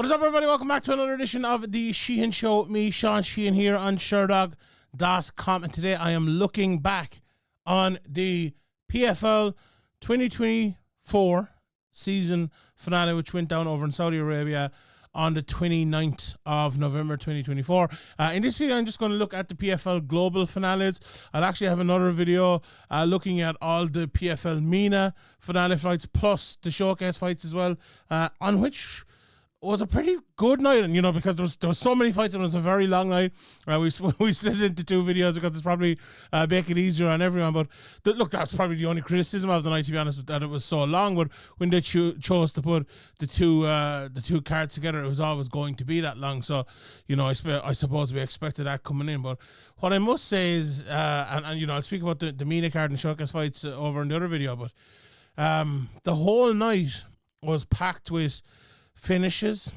What is up, everybody? Welcome back to another edition of the Sheehan Show. Me, Sean Sheehan, here on Sherdog.com. And today I am looking back on the PFL 2024 season finale, which went down over in Saudi Arabia on the 29th of November 2024. In this video, I'm just going to look at the PFL global finales. I'll actually have another video looking at all the PFL MENA finale fights, plus the showcase fights as well, on which was a pretty good night, and because there was so many fights and it was a very long night. We split it into two videos because it's probably make it easier on everyone. But look, that's probably the only criticism of the night, to be honest, that it was so long. But when they chose to put the two cards together, it was always going to be that long. So I suppose we expected that coming in. But what I must say is, and I'll speak about the MENA card and showcase fights over in the other video. But the whole night was packed with finishes,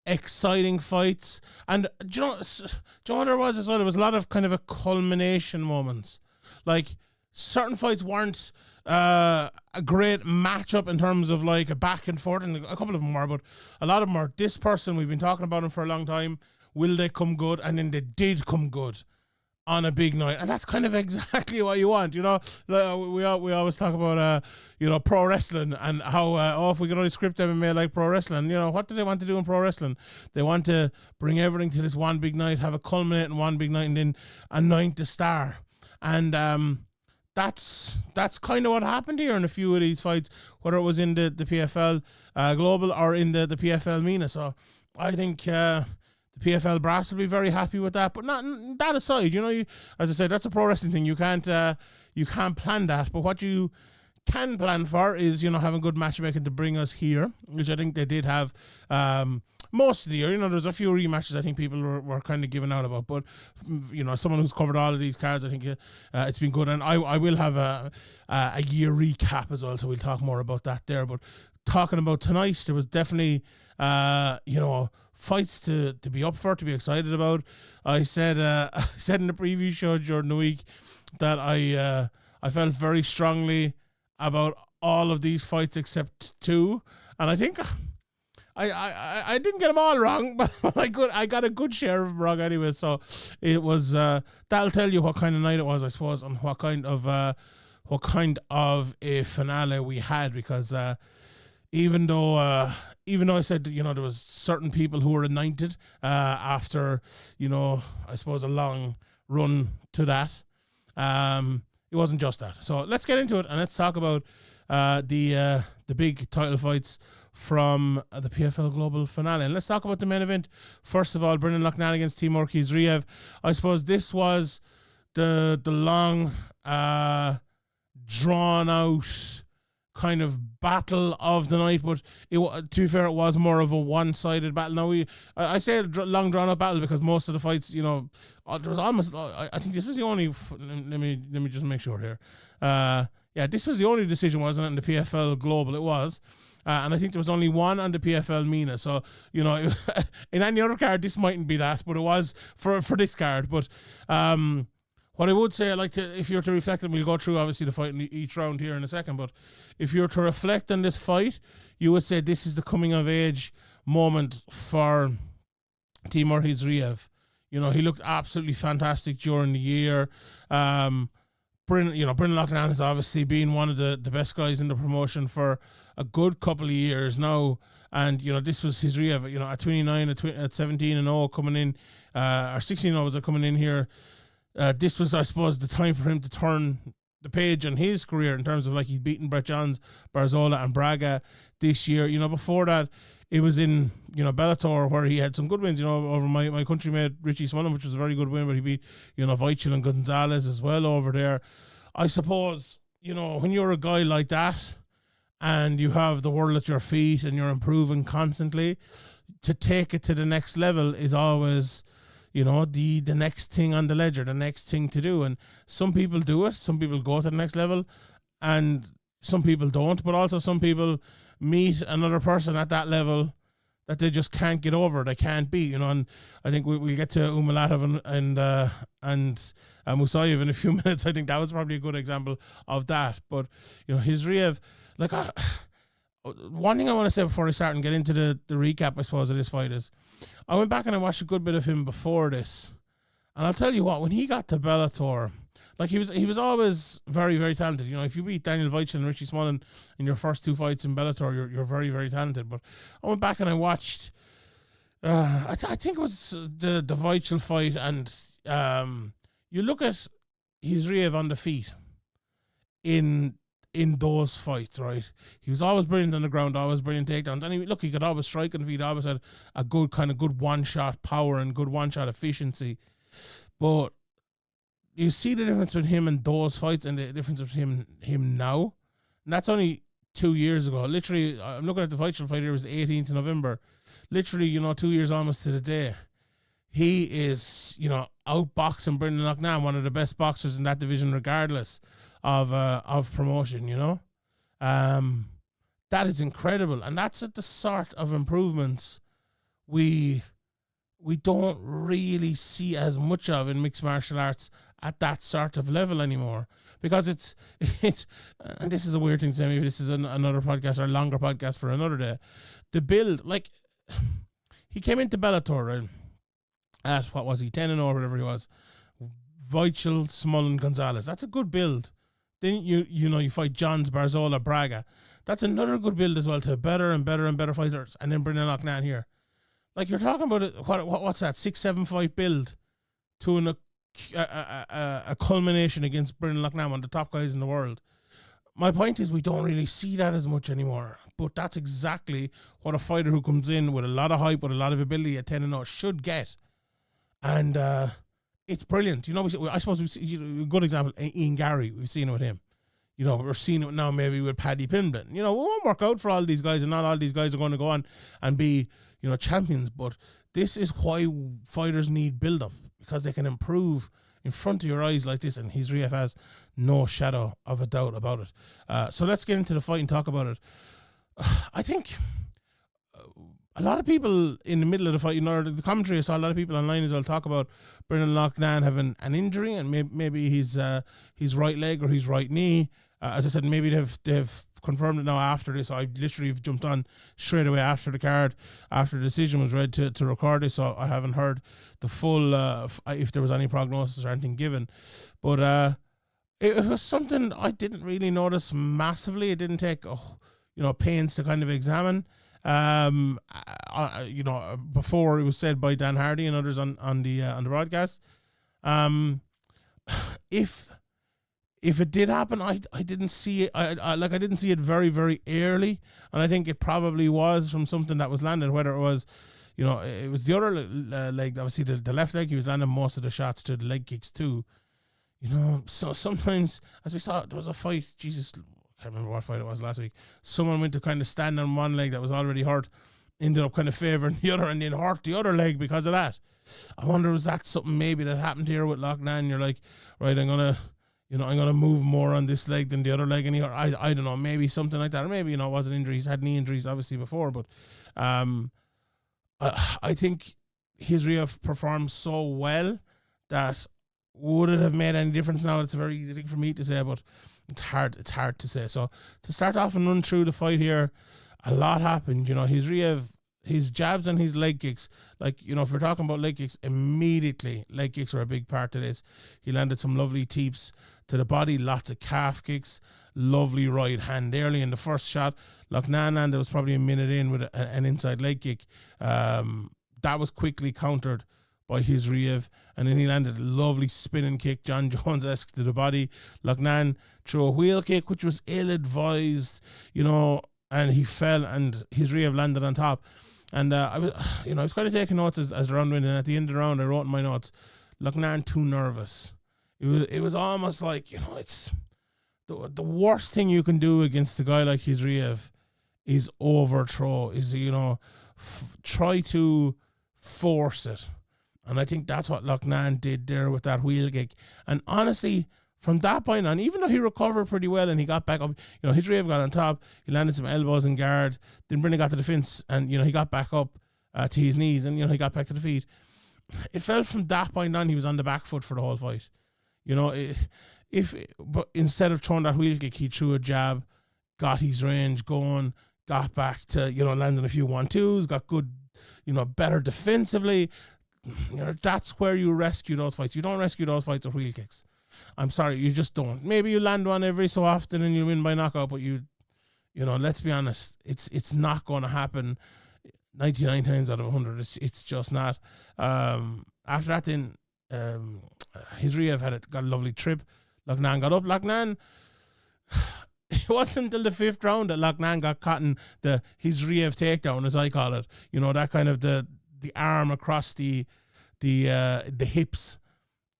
exciting fights, and do you know what there was as well? There was a lot of kind of a culmination moments. Like, certain fights weren't a great matchup in terms of like a back and forth, and a couple of them were, but a lot of them are, this person, we've been talking about him for a long time, will they come good? And then they did come good on a big night, and that's kind of exactly what you want. We always talk about pro wrestling and how if we can only script MMA like pro wrestling, what do they want to do in pro wrestling? They want to bring everything to this one big night, have it culminate in one big night, and then anoint the star. And that's kind of what happened here in a few of these fights, whether it was in the PFL global or in the PFL MENA. So I think the PFL brass will be very happy with that. But not that aside, as I said, that's a pro wrestling thing. You can't plan that. But what you can plan for is, having good matchmaking to bring us here, which I think they did have most of the year. There's a few rematches I think people were kind of giving out about. But, someone who's covered all of these cards, I think it's been good. And I will have a year recap as well, so we'll talk more about that there. But talking about tonight, there was definitely, fights to be up for, to be excited about. I said in the preview show during the week that I felt very strongly about all of these fights except two, and I think I didn't get them all wrong, but I got a good share of them wrong anyway. So it was that'll tell you what kind of night it was, I suppose, and what kind of a finale we had, because even though I said there was certain people who were anointed after I suppose a long run to that, it wasn't just that. So let's get into it and let's talk about the big title fights from the PFL Global Finale. And let's talk about the main event. First of all, Brendan Loughnane against Timur Khizriev. I suppose this was the long drawn out kind of battle of the night, but to be fair, it was more of a one-sided battle. Now I say a long drawn-out battle because most of the fights, there was almost, I think this was the only. Let me just make sure here. This was the only decision, wasn't it, in the PFL Global? It was, and I think there was only one on the PFL MENA. So in any other card, this mightn't be that, but it was for this card. But what I would say, if you were to reflect, and we'll go through obviously the fight in each round here in a second, but if you were to reflect on this fight, you would say this is the coming of age moment for Timur Khizriev. He looked absolutely fantastic during the year. Brendan Loughnane has obviously been one of the best guys in the promotion for a good couple of years now. And, this was Khizriev, at 29, at 17-0 coming in, or 16-0 was coming in here. This was, I suppose, the time for him to turn the page on his career in terms of he's beaten Brett Johns, Barzola and Braga this year. Before that, it was in, Bellator where he had some good wins, over my country-mate Richie Smullen, which was a very good win, but he beat, Weichel and Gonzalez as well over there. I suppose, when you're a guy like that and you have the world at your feet and you're improving constantly, to take it to the next level is always, the next thing on the ledger, the next thing to do. And some people do it, some people go to the next level, and some people don't. But also some people meet another person at that level that they just can't get over, they can't beat. And I think we'll get to Umalatov and Musayev in a few minutes. I think that was probably a good example of that. But Khizriev, one thing I want to say before I start and get into the recap, I suppose, of this fight is, I went back and I watched a good bit of him before this, and I'll tell you what, when he got to Bellator, like he was always very, very talented. You know, if you beat Daniel Weichel and Richie Smullen in your first 2 fights in Bellator, you're very, very talented. But I went back and I watched, I think it was the Weichel fight, and you look at Hizriev on the feet in those fights, right? He was always brilliant on the ground, always brilliant takedowns. And he could always strike on the feet, always had a good one-shot power and good one-shot efficiency. But you see the difference between him and those fights and the difference between him now. And that's only 2 years ago. Literally, I'm looking at the Weichel fight here, it was the 18th of November. Literally, 2 years almost to the day. He is, outboxing Brendan Loughnane, one of the best boxers in that division, regardless of promotion, that is incredible. And that's the sort of improvements we don't really see as much of in mixed martial arts at that sort of level anymore, because it's and this is a weird thing to say, maybe this is another podcast or a longer podcast for another day. The build, like, he came into Bellator at, what was he, 10-0 or whatever he was, Weichel, Smullen, Gonzalez. That's a good build. Then you fight Johns, Barzola, Braga. That's another good build as well, to better and better and better fighters, and then Brendan Loughnane here. Like, you're talking about what's that, 6-7 fight build to a culmination against Brendan Loughnane, one of the top guys in the world. My point is, we don't really see that as much anymore, but that's exactly what a fighter who comes in with a lot of hype, with a lot of ability at 10-0 should get. And it's brilliant. I suppose we see a good example, Ian Gary. We've seen it with him. We're seeing it now maybe with Paddy Pimblett. It won't work out for all these guys, and not all these guys are going to go on and be, champions. But this is why fighters need build-up, because they can improve in front of your eyes like this, and Hizriev has no shadow of a doubt about it. So let's get into the fight and talk about it. I think a lot of people in the middle of the fight, the commentary, I saw a lot of people online as well talk about Brendan Loughnane having an injury, and maybe his right leg or his right knee. As I said, maybe they've confirmed it now after this. I literally have jumped on straight away after the card, after the decision was read to record this, so I haven't heard the full, if there was any prognosis or anything given. But it was something I didn't really notice massively. It didn't take, pains to kind of examine. Before it was said by Dan Hardy and others on the broadcast. If it did happen, I didn't see it. I didn't see it very, very early, and I think it probably was from something that was landed. Whether it was, it was the other leg, obviously the left leg. He was landing most of the shots to the leg kicks too. So sometimes, as we saw, there was a fight. Jesus, I can't remember what fight it was last week. Someone went to kind of stand on one leg that was already hurt, ended up kind of favouring the other, and then hurt the other leg because of that. I wonder, was that something maybe that happened here with Loughnane? You're like, right, I'm gonna move more on this leg than the other leg, and I don't know, maybe something like that, or maybe it was an injury. He's had knee injuries obviously before, but I think Hizriev performed so well that would it have made any difference now? It's a very easy thing for me to say, but it's hard to say. So to start off and run through the fight here, a lot happened. Hizriev, his jabs and his leg kicks, if we're talking about leg kicks, immediately leg kicks are a big part of this. He landed some lovely teeps to the body, lots of calf kicks, lovely right hand early in the first shot. Loughnane landed, was probably a minute in with an inside leg kick. That was quickly countered by Hizriev, and then he landed a lovely spinning kick, John Jones-esque, to the body. Loughnane threw a wheel kick, which was ill-advised, and he fell, and Hizriev landed on top. And I was kind of taking notes as the round went, and at the end of the round, I wrote in my notes, Loughnane too nervous. It was almost like, it's the worst thing you can do against a guy like Hizriev is overthrow, is, try to force it. And I think that's what Loughnane did there with that wheel kick. And honestly, from that point on, even though he recovered pretty well and he got back up, Hizriev got on top, he landed some elbows in guard, then Brendan got to the fence, and, he got back up to his knees, and, he got back to the feet. It felt from that point on he was on the back foot for the whole fight. But instead of throwing that wheel kick, he threw a jab, got his range going, got back to, landing a few 1-2s, got good, better defensively. That's where you rescue those fights. You don't rescue those fights with wheel kicks. I'm sorry, you just don't. Maybe you land one every so often and you win by knockout, but let's be honest, it's not going to happen 99 times out of 100. It's just not. After that, then Hizriev got a lovely trip. Loughnane got up. Loughnane, it wasn't until the 5th round that Loughnane got caught in the Hizriev takedown, as I call it. That kind of the arm across the hips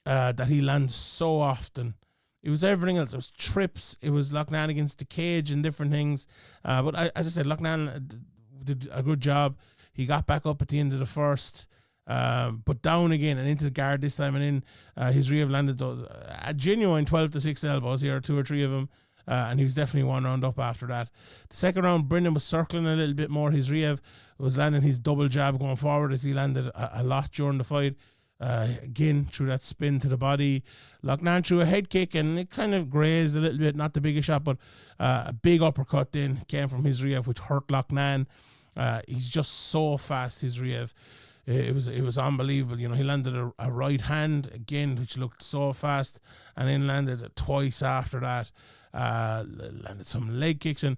that he lands so often. It was everything else. It was trips. It was Loughnane against the cage and different things. But as I said, Loughnane did a good job. He got back up at the end of the first, but down again and into the guard this time. And then Hizriev landed those a genuine 12-6 elbows here, 2 or 3 of them. And he was definitely 1 round up after that. The second round, Brendan was circling a little bit more. Hizriev was landing his double jab going forward as he landed a lot during the fight. Again, through that spin to the body. Loughnane threw a head kick and it kind of grazed a little bit, not the biggest shot, but a big uppercut then came from Hizriev, which hurt Loughnane. He's just so fast, Hizriev. It was unbelievable. He landed a right hand again, which looked so fast, and then landed it twice after that. Landed some leg kicks, and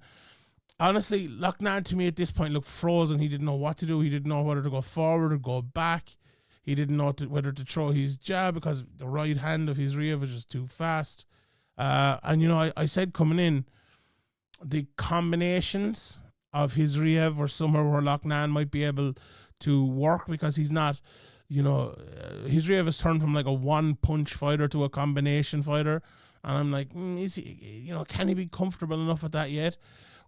honestly, Loughnane to me at this point looked frozen. He didn't know what to do. He didn't know whether to go forward or go back. He didn't know whether to throw his jab because the right hand of Hizriev was just too fast. And I said coming in, the combinations of Hizriev were somewhere where Loughnane might be able to work, because he's not, Hizriev has turned from like a one-punch fighter to a combination fighter. And I'm like, is he, can he be comfortable enough at that yet?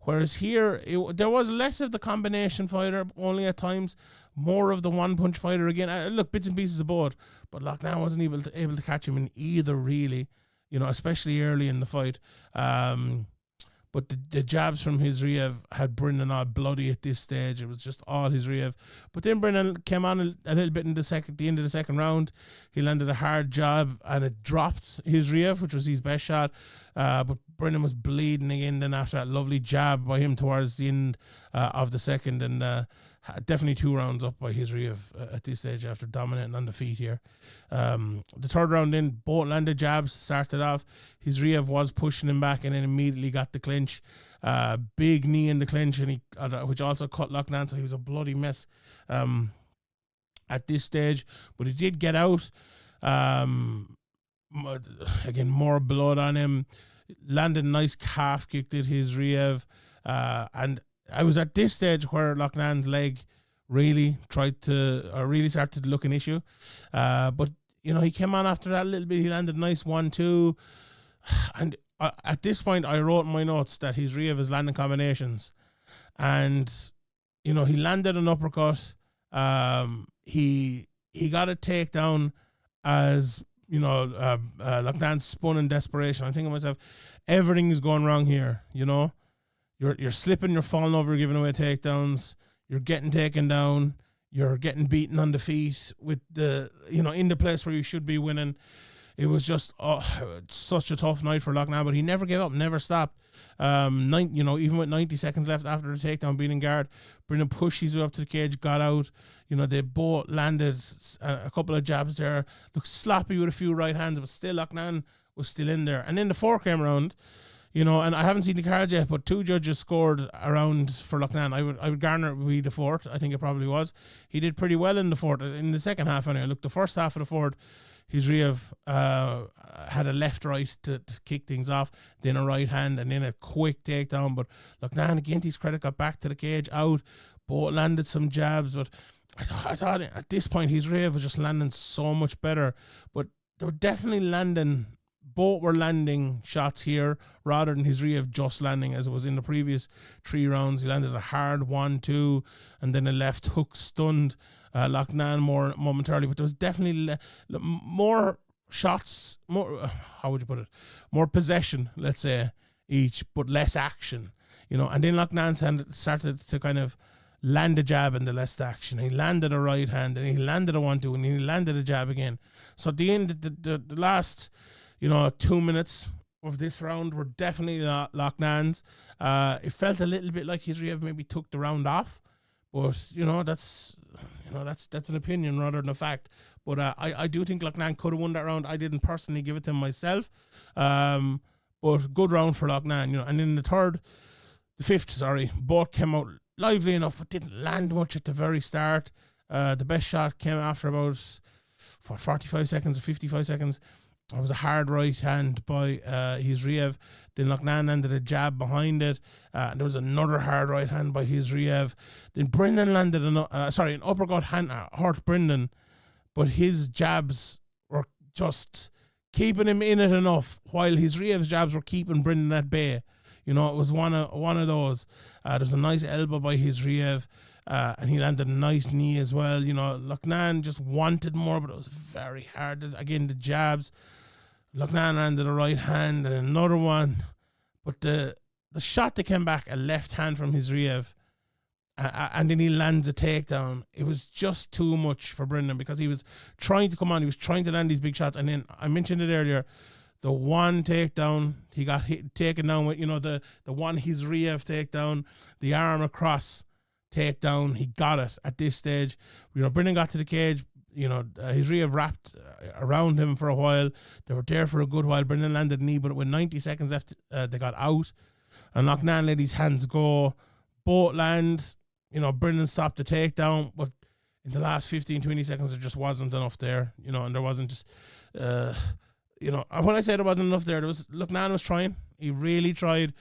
Whereas here, there was less of the combination fighter, only at times, more of the one-punch fighter again. Look, bits and pieces of both, but Loughnane wasn't able to catch him in either, really, especially early in the fight. But the jabs from Hizriev had Brendan all bloody at this stage. It was just all Hizriev. But then Brendan came on a little bit in the end of the second round. He landed a hard jab and it dropped Hizriev, which was his best shot. But Brendan was bleeding again then after that lovely jab by him towards the end of the second. And definitely 2 rounds up by Hizriev at this stage after dominating on the feet here. The third round then, both landed jabs, started off. Hizriev was pushing him back and then immediately got the clinch. Big knee in the clinch, and which also cut Loughnane, so he was a bloody mess at this stage. But he did get out. Again, more blood on him. Landed a nice calf kick to Hizriev. And I was at this stage where Loughnan's leg really started to look an issue. But, he came on after that a little bit. He landed a nice 1-2. And at this point, I wrote in my notes that Hizriev is landing combinations. And, he landed an uppercut. He got a takedown as, Loughnane spun in desperation. I'm thinking to myself, everything is going wrong here, You're slipping, you're falling over, you're giving away takedowns, you're getting taken down, you're getting beaten on the feet with the, in the place where you should be winning. It was just such a tough night for Loughnane, but he never gave up, never stopped. Even with 90 seconds left after the takedown, being in guard, Brendan pushed his way up to the cage, got out. They both landed a couple of jabs there. Looked sloppy with a few right hands, but still Loughnane was still in there. And then the 4 came around. And I haven't seen the cards yet, but 2 judges scored a round for Loughnane. I would garner it be the 4th. I think it probably was. He did pretty well in the 4th, in the second half anyway. Look, the first half of the 4th, Hizriev had a left-right to kick things off, then a right hand, and then a quick takedown. But Loughnane, again, to his credit, got back to the cage, out, both landed some jabs. But I thought at this point, Hizriev was just landing so much better. But they were definitely landing... Both were landing shots here rather than Hizriev just landing as it was in the previous 3 rounds. He landed a hard 1-2 and then a left hook stunned Loughnane more momentarily. But there was definitely more shots, how would you put it? More possession, let's say, each, but less action. And then Loughnane started to kind of land a jab in the less action. He landed a right hand and he landed a 1-2 and he landed a jab again. So at the end, the last... 2 minutes of this round were definitely Loughnan's. It felt a little bit like Hizriev maybe took the round off, but that's an opinion rather than a fact. But I do think Loughnane could have won that round. I didn't personally give it to him myself, but good round for Loughnane. And in the fifth, both came out lively enough, but didn't land much at the very start. The best shot came after about 45 seconds or 55 seconds. It was a hard right hand by Hizriev. Then Loughnane landed a jab behind it. And there was another hard right hand by Hizriev. Then Brendan landed an uppercut hand hurt Brendan, but his jabs were just keeping him in it enough, while Hizriev's jabs were keeping Brendan at bay. It was one of those. There's a nice elbow by Hizriev, and he landed a nice knee as well. Loughnane just wanted more, but it was very hard. Again, the jabs. Loughnane landed a right hand and another one, but the shot that came back, a left hand from Hizriev, and then he lands a takedown. It was just too much for Brendan because he was trying to come on. He was trying to land these big shots, and then I mentioned it earlier. The one takedown, he got taken down with, the one Hizriev takedown, the arm across takedown. He got it at this stage. Brendan got to the cage. Hizriev wrapped around him for a while. They were there for a good while. Brendan landed a knee, but with 90 seconds left, they got out. And Loughnane let his hands go. Both land. Brendan stopped the takedown, but in the last 15, 20 seconds, there just wasn't enough there. And there wasn't just... when I say there wasn't enough there, Loughnane was trying. He really tried,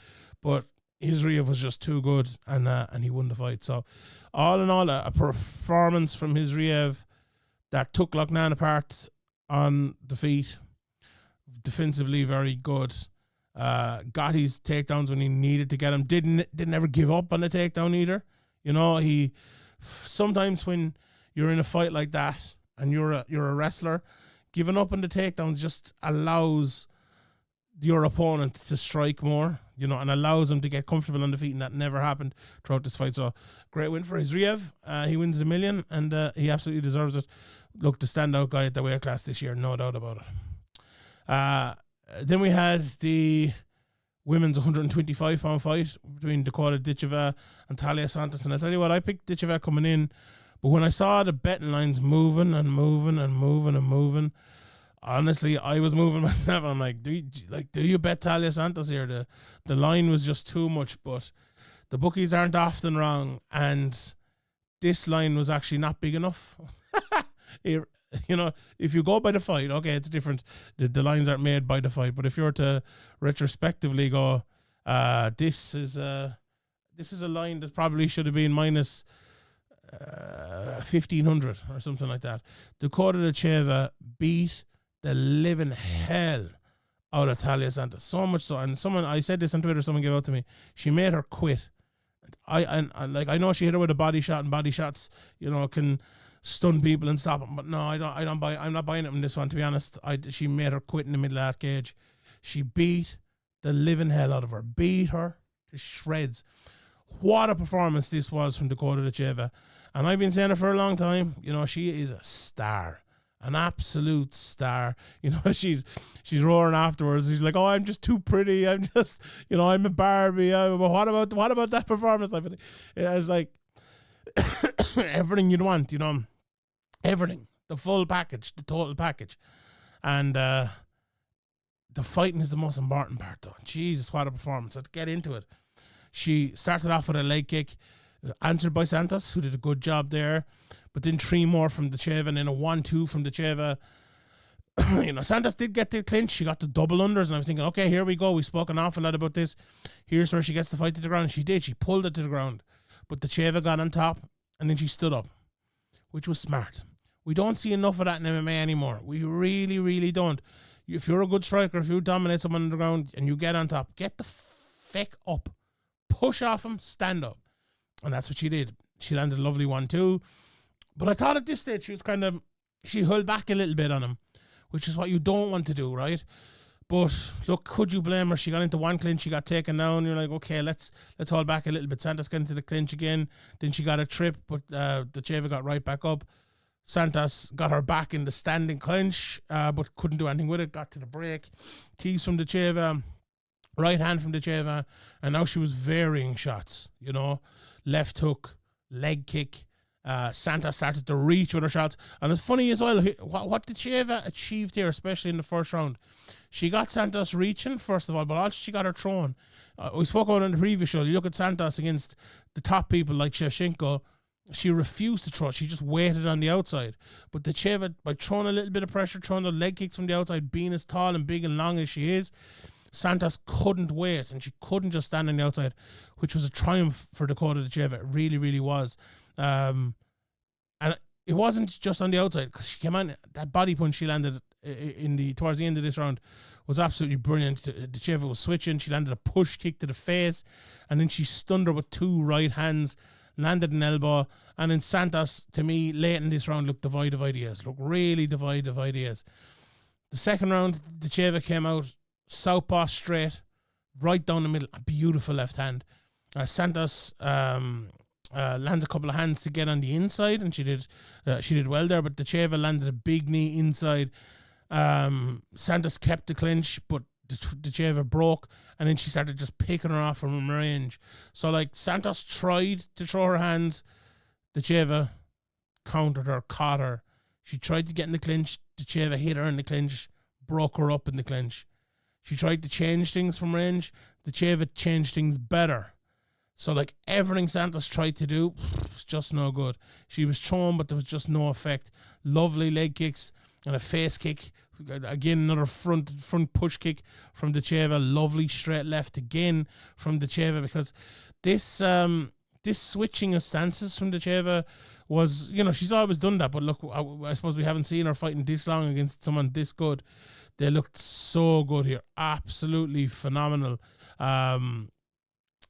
but Hizriev was just too good, and he won the fight. So, all in all, a performance from Hizriev that took Loughnane apart on the feet. Defensively, very good. Got his takedowns when he needed to get them. Didn't ever give up on the takedown either. He sometimes when you're in a fight like that and you're a wrestler, giving up on the takedowns just allows your opponent to strike more, and allows him to get comfortable on the feet, and that never happened throughout this fight. So, great win for Hizriev. He wins $1 million, and he absolutely deserves it. Look, the standout guy at the weight class this year, no doubt about it. Then we had the women's 125-pound fight between Dakota Ditcheva and Talia Santos. And I tell you what, I picked Ditcheva coming in, but when I saw the betting lines moving and moving and moving and moving, honestly, I was moving myself. I'm like, do you bet Talia Santos here? The line was just too much, but the bookies aren't often wrong, and this line was actually not big enough. If you go by the fight, okay, it's different. The lines aren't made by the fight, but if you were to retrospectively go, this is a line that probably should have been minus 1,500 or something like that. Dakota Ditcheva beat the living hell out of Talia Santos, so much so. And I said this on Twitter. Someone gave out to me. She made her quit. I know she hit her with a body shot, and body shots, can stun people and stop them. But no, I'm not buying it in this one, to be honest. She made her quit in the middle of that cage. She beat the living hell out of her. Beat her to shreds. What a performance this was from Dakota Ditcheva. And I've been saying it for a long time. She is a star. An absolute star. She's roaring afterwards. She's like, "Oh, I'm just too pretty. I'm just, I'm a Barbie." But what about that performance? It's like everything you'd want, everything, the full package, the total package, and the fighting is the most important part, though. Jesus, what a performance! Let's get into it. She started off with a leg kick, answered by Santos, who did a good job there. But then 3 more from Ditcheva, and then a 1-2 from Ditcheva. Santos did get the clinch. She got the double unders, and I was thinking, okay, here we go. We spoke an awful lot about this. Here's where she gets the fight to the ground. And she did. She pulled it to the ground. But Ditcheva got on top, and then she stood up, which was smart. We don't see enough of that in MMA anymore. We really, really don't. If you're a good striker, if you dominate someone on the ground and you get on top, get the feck up. Push off him, stand up. And that's what she did. She landed a lovely 1-2. But I thought at this stage she held back a little bit on him, which is what you don't want to do, right? But look, could you blame her? She got into one clinch, she got taken down. You're like, okay, let's hold back a little bit. Santos got into the clinch again. Then she got a trip, but Ditcheva got right back up. Santos got her back in the standing clinch, but couldn't do anything with it. Got to the break. Tees from Ditcheva. right hand from Decheva, and now she was varying shots, you know, left hook, leg kick. Santos started to reach with her shots, and it's funny as well what Decheva achieved here, especially in the first round. She got Santos reaching first of all, but also she got her throwing. We spoke about it in the previous show. You look at Santos against the top people like Shevchenko. She refused to throw. She just waited on the outside. But Decheva, by throwing a little bit of pressure, throwing the leg kicks from the outside, being as tall and big and long as she is, Santos couldn't wait, and she couldn't just stand on the outside, which was a triumph for Dakota Decheva. It really, really was. And it wasn't just on the outside, because she came on, that body punch she landed towards the end of this round was absolutely brilliant. Decheva was switching. She landed a push kick to the face, and then she stunned her with 2 right hands, landed an elbow, and then Santos, to me, late in this round, looked devoid of ideas. Looked really devoid of ideas. The second round, Decheva came out southpaw straight, right down the middle, a beautiful left hand. Santos lands a couple of hands to get on the inside, and she did well there, but Decheva landed a big knee inside. Santos kept the clinch, but Decheva broke, and then she started just picking her off from range. So, like, Santos tried to throw her hands. Decheva countered her, caught her. She tried to get in the clinch. Decheva hit her in the clinch, broke her up in the clinch. She tried to change things from range. Decheva changed things better. So, like, everything Santos tried to do was just no good. She was thrown, but there was just no effect. Lovely leg kicks and a face kick. Again, another front push kick from Decheva. Lovely straight left again from Decheva, because this switching of stances from Decheva was, you know, she's always done that. But look, I suppose we haven't seen her fighting this long against someone this good. They looked so good here. Absolutely phenomenal.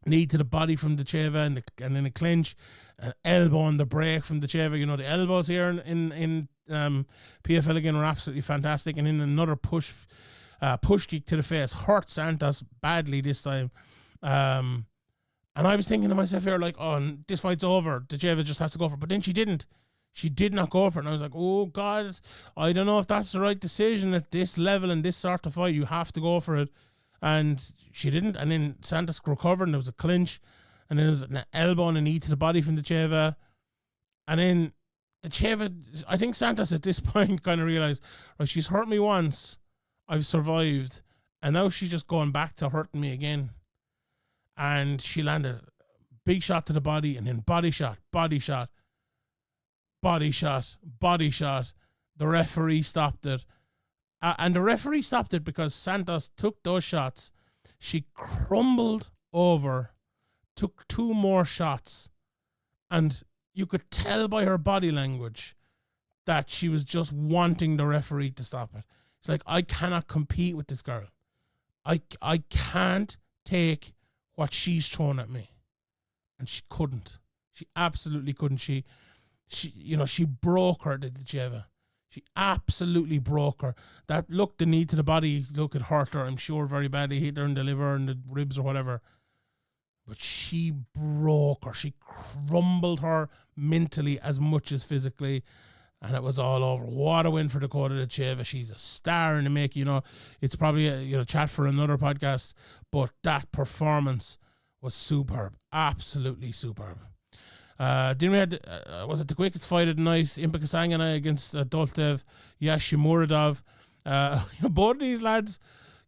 Knee to the body from Decheva, and then a clinch, an elbow on the break from Decheva. You know, the elbows here in PFL again were absolutely fantastic. And then another push kick to the face hurt Santos badly this time. And I was thinking to myself here, like, oh, this fight's over. Decheva just has to go for it. But then she didn't. She did not go for it. And I was like, oh, God, I don't know if that's the right decision at this level and this sort of fight. You have to go for it. And she didn't. And then Santos recovered, and there was a clinch. And then there was an elbow and a knee to the body from Decheva. And then Decheva, I think Santos at this point kind of realized, right, she's hurt me once. I've survived. And now she's just going back to hurting me again. And she landed a big shot to the body, and then body shot. The referee stopped it. And the referee stopped it because Santos took those shots. She crumbled over, took 2 more shots, and you could tell by her body language that she was just wanting the referee to stop it. It's like, I cannot compete with this girl. I can't take what she's thrown at me. And she couldn't. She absolutely couldn't. She broke her, the Decheva. She absolutely broke her. That, look, the knee to the body, look, it hurt her, I'm sure, very badly. Hit her in the liver and the ribs or whatever. But she broke her. She crumbled her mentally as much as physically. And it was all over. What a win for Dakota Decheva. She's a star in the make. You know, it's probably a chat for another podcast. But that performance was superb. Absolutely superb. Then we had, was it the quickest fight of the night? Impa Kasanganay against Doltev Yashimuradov. Both of these lads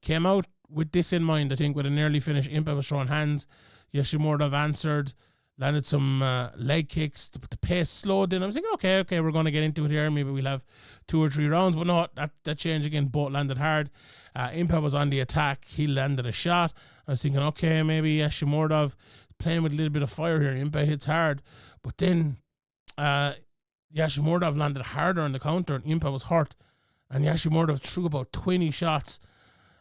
came out with this in mind, I think, with an early finish. Impa was throwing hands. Yashimuradov answered, landed some leg kicks. The pace slowed in. I was thinking, okay, we're going to get into it here. Maybe we'll have 2 or 3 rounds. But no, that changed again. Both landed hard. Impa was on the attack. He landed a shot. I was thinking, okay, maybe Yashimuradov playing with a little bit of fire here. Impa hits hard. But then Yashimuradov landed harder on the counter, and Impa was hurt. And Yashimuradov threw about 20 shots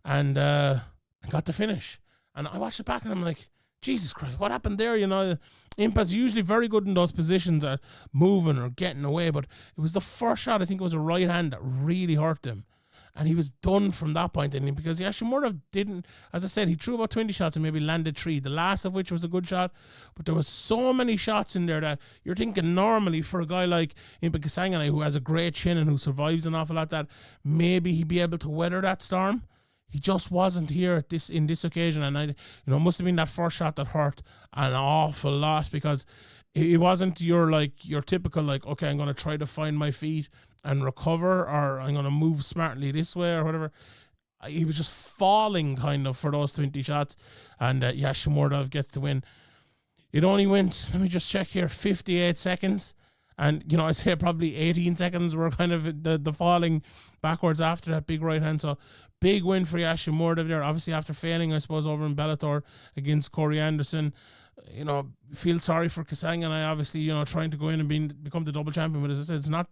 and got the finish. And I watched it back, and I'm like, Jesus Christ, what happened there? You know, Impa's usually very good in those positions at moving or getting away, but it was the first shot, I think it was a right hand, that really hurt him. And he was done from that point. And because Yashimuradov didn't, as I said, he threw about 20 shots and maybe landed 3, the last of which was a good shot. But there was so many shots in there that you're thinking normally for a guy like Impa Kasanganay, who has a great chin and who survives an awful lot, that maybe he'd be able to weather that storm. he just wasn't here at this occasion, and it must have been that first shot that hurt an awful lot, because it wasn't your typical like, okay, I'm going to try to find my feet and recover, or I'm going to move smartly this way or whatever. He was just falling kind of for those 20 shots, and Yashimurdov gets the win. It only went, let me just check here, 58 seconds. And, I'd say probably 18 seconds were kind of the falling backwards after that big right hand. So big win for Yashimurdov there. Obviously, after failing, I suppose, over in Bellator against Corey Anderson. Feel sorry for Kasanganay, obviously, trying to go in and become the double champion. But as I said, it's not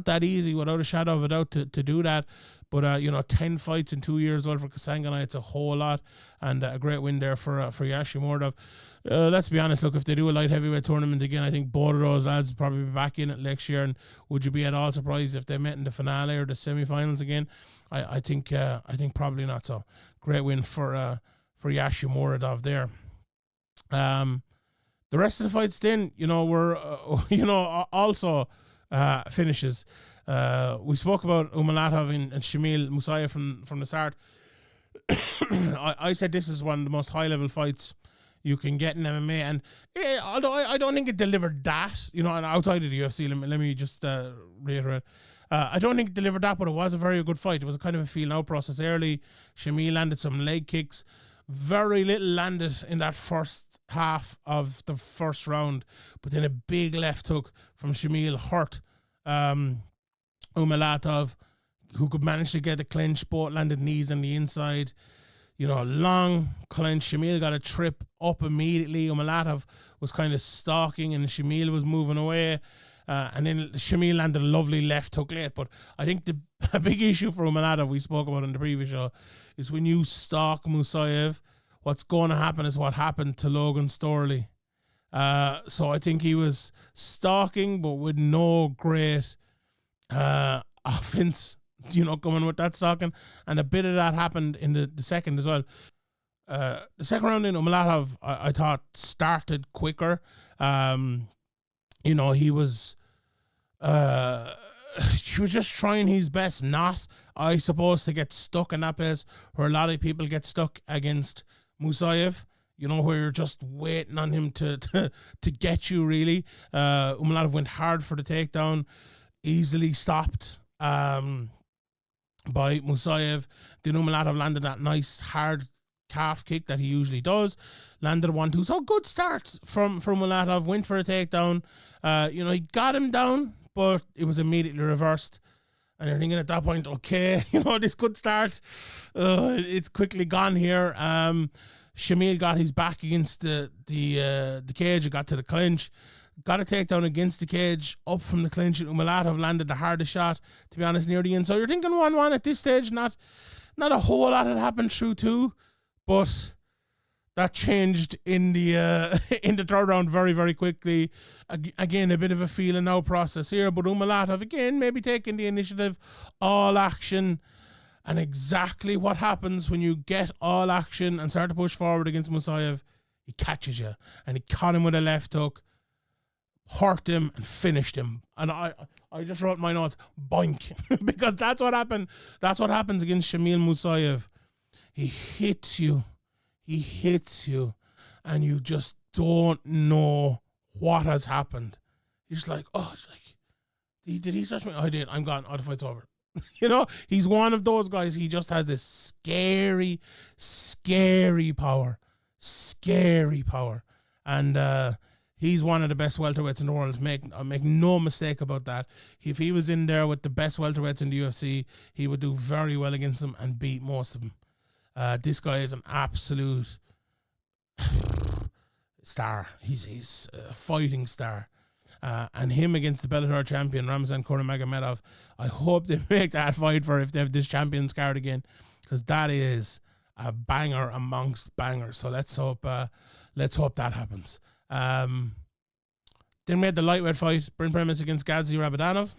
that easy, without a shadow of a doubt, to do that. But, 10 fights in 2 years for Kasanganay, it's a whole lot. And a great win there for Yashimurdov. Let's be honest, look, if they do a light heavyweight tournament again, I think both of those lads will probably be back in it next year. And would you be at all surprised if they met in the finale or the semi-finals again? I think probably not. So great win for Yashimurdov there. The rest of the fights then, were also finishes. We spoke about Umalatov and Shamil Musayev from the start. I said this is one of the most high-level fights you can get in MMA, and although I don't think it delivered that, and outside of the UFC, let me just reiterate, I don't think it delivered that, but it was a very good fight. It was a kind of a feel-out process early. Shamil landed some leg kicks. Very little landed in that first half of the first round, but then a big left hook from Shamil hurt Umalatov, who could manage to get the clinch. Both landed knees on the inside. Long clinch. Shamil got a trip up immediately. Umalatov was kind of stalking, and Shamil was moving away. And then Shamil landed a lovely left hook late. But I think a big issue for Umalatov, we spoke about in the previous show, is when you stalk Musayev, what's going to happen is what happened to Logan Storley. So I think he was stalking, but with no great offense, coming with that stalking. And a bit of that happened in the second as well. The second round in Umalatov, I thought, started quicker. He was just trying his best not, I suppose, to get stuck in that place where a lot of people get stuck against Musayev, where you're just waiting on him to get you, really. Umalatov went hard for the takedown, easily stopped by Musayev. Then Umalatov landed that nice hard calf kick that he usually does. Landed 1-2. So good start from Umalatov. Went for a takedown. He got him down, but it was immediately reversed. And you're thinking at that point, okay, this could start. It's quickly gone here. Shamil got his back against the cage. It got to the clinch. Got a takedown against the cage, up from the clinch, and Umalatov landed the hardest shot, to be honest, near the end. So you're thinking 1-1 at this stage. Not a whole lot had happened through two, but that changed in the in the third round very, very quickly. Again, a bit of a feeling out process here, but Umalatov again maybe taking the initiative, all action, and exactly what happens when you get all action and start to push forward against Musayev. He catches you, and he caught him with a left hook, hurt him, and finished him. And I just wrote my notes, boink, because that's what happened. That's what happens against Shamil Musayev. He hits you, and you just don't know what has happened. You're just like, did he touch me? I did. I'm gone. Oh, the fight's over. He's one of those guys. He just has this scary, scary power. And he's one of the best welterweights in the world. Make no mistake about that. If he was in there with the best welterweights in the UFC, he would do very well against them and beat most of them. This guy is an absolute star. He's a fighting star. And him against the Bellator champion, Ramzan Kuramagomedov, I hope they make that fight for if they have this champions card again, because that is a banger amongst bangers. So let's hope that happens. Then we had the lightweight fight, Brent Primus against Gadzi Rabadanov.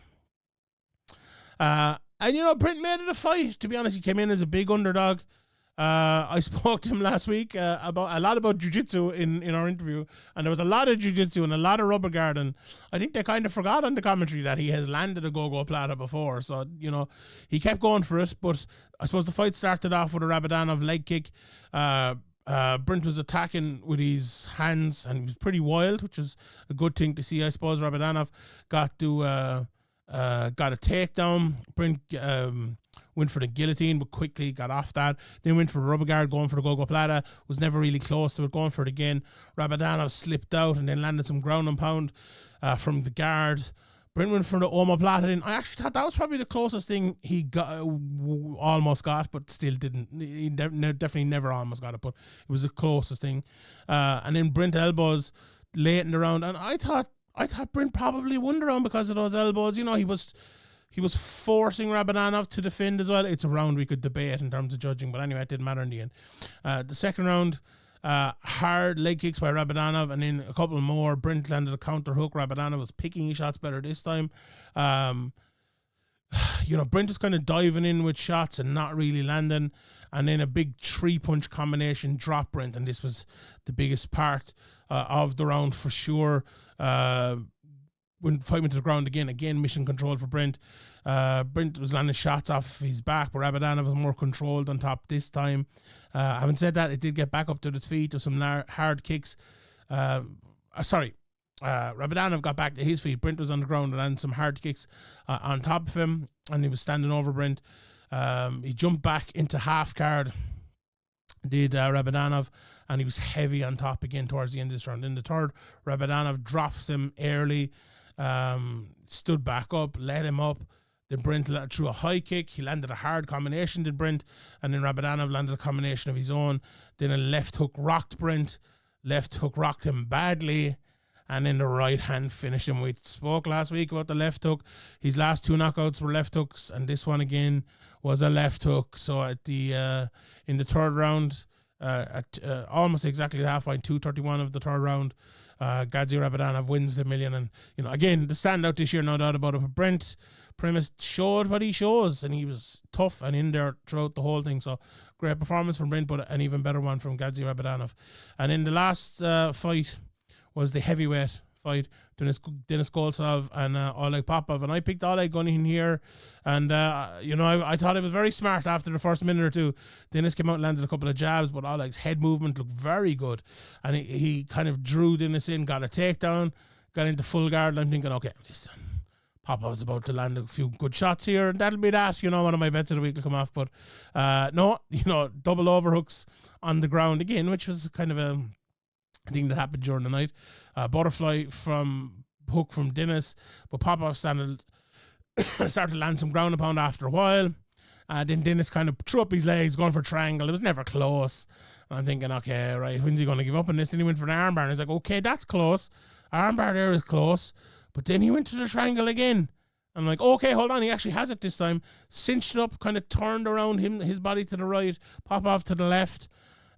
And Brent made it a fight. To be honest, he came in as a big underdog. I spoke to him last week about a lot about jiu-jitsu in our interview, and there was a lot of jiu-jitsu and a lot of rubber guard, and I think they kind of forgot on the commentary that he has landed a go-go plata before, so, you know, he kept going for it, but I suppose the fight started off with a Rabadanov leg kick. Brent was attacking with his hands, and he was pretty wild, which is a good thing to see, I suppose. Rabadanov got a takedown. Brent went for the guillotine, but quickly got off that. Then went for the rubber guard, going for the go-go plata. Was never really close to it, going for it again. Rabadanov slipped out and then landed some ground and pound from the guard. Brent went for the omoplata. And I actually thought that was probably the closest thing he got, almost got, but still didn't. He definitely never almost got it, but it was the closest thing. And then Brent elbows late in the round, and I thought Brent probably won the round because of those elbows. You know, he was forcing Rabadanov to defend as well. It's a round we could debate in terms of judging, but anyway, it didn't matter in the end. The second round, hard leg kicks by Rabadanov, and then a couple more. Brent landed a counter hook. Rabadanov was picking his shots better this time. You know, Brent was kind of diving in with shots and not really landing. And then a big 3-punch combination dropped Brent, and this was the biggest part of the round for sure. When fight went to the ground again, mission control for Brent. Brent was landing shots off his back, but Rabadanov was more controlled on top this time. Having said that, it did get back up to its feet with some hard kicks. Rabadanov got back to his feet. Brent was on the ground and landed some hard kicks on top of him, and he was standing over Brent. He jumped back into half guard, did Rabadanov, and he was heavy on top again towards the end of this round. In the third, Rabadanov drops him early, stood back up, let him up. Then Brent threw a high kick. He landed a hard combination, did Brent, and then Rabadanov landed a combination of his own. Then a left hook rocked Brent. Left hook rocked him badly, and then the right hand finished him. We spoke last week about the left hook. His last two knockouts were left hooks, and this one again was a left hook. So at the in the third round, at almost exactly the half point, 2:31 of the third round, Gadzhi Rabadanov wins the million. And, you know, again, the standout this year, no doubt about it. But Brent Primus showed what he shows, and he was tough and in there throughout the whole thing. So great performance from Brent, but an even better one from Gadzhi Rabadanov. And in the last fight was the heavyweight fight, Denis Goltsov and Oleg Popov. And I picked Oleg going in here, and you know, I thought it was very smart after the first minute or two. Denis came out and landed a couple of jabs, but Oleg's head movement looked very good, and he kind of drew Denis in, got a takedown, got into full guard, and I'm thinking, okay, listen, Popov's about to land a few good shots here, and that'll be that. You know, one of my bets of the week will come off. But no, you know, double overhooks on the ground again, which was kind of a thing that happened during the night. Butterfly from hook from Denis, but Popov started to land some ground and pound after a while. Then Denis kind of threw up his legs, going for a triangle. It was never close. And I'm thinking, okay, right, when's he going to give up on this? Then he went for an armbar, and he's like, okay, that's close. Armbar there is close. But then he went to the triangle again. I'm like, okay, hold on, he actually has it this time. Cinched it up, kind of turned around his body to the right, Popov to the left.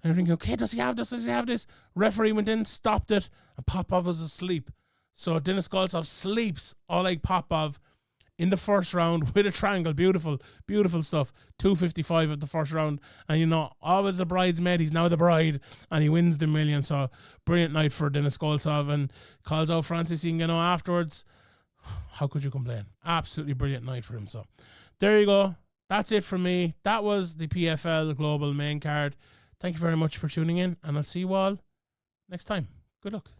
And I'm thinking, okay, does he have this? Does he have this? Referee went in, stopped it, and Popov was asleep. So Denis Goltsov sleeps Oleg Popov in the first round with a triangle. Beautiful, beautiful stuff. 2:55 of the first round. And, you know, always the bridesmaid. He's now the bride, and he wins the million. So brilliant night for Denis Goltsov, and calls out Francis Ngannou afterwards. How could you complain? Absolutely brilliant night for him. So there you go. That's it from me. That was the PFL Global main card. Thank you very much for tuning in, and I'll see you all next time. Good luck.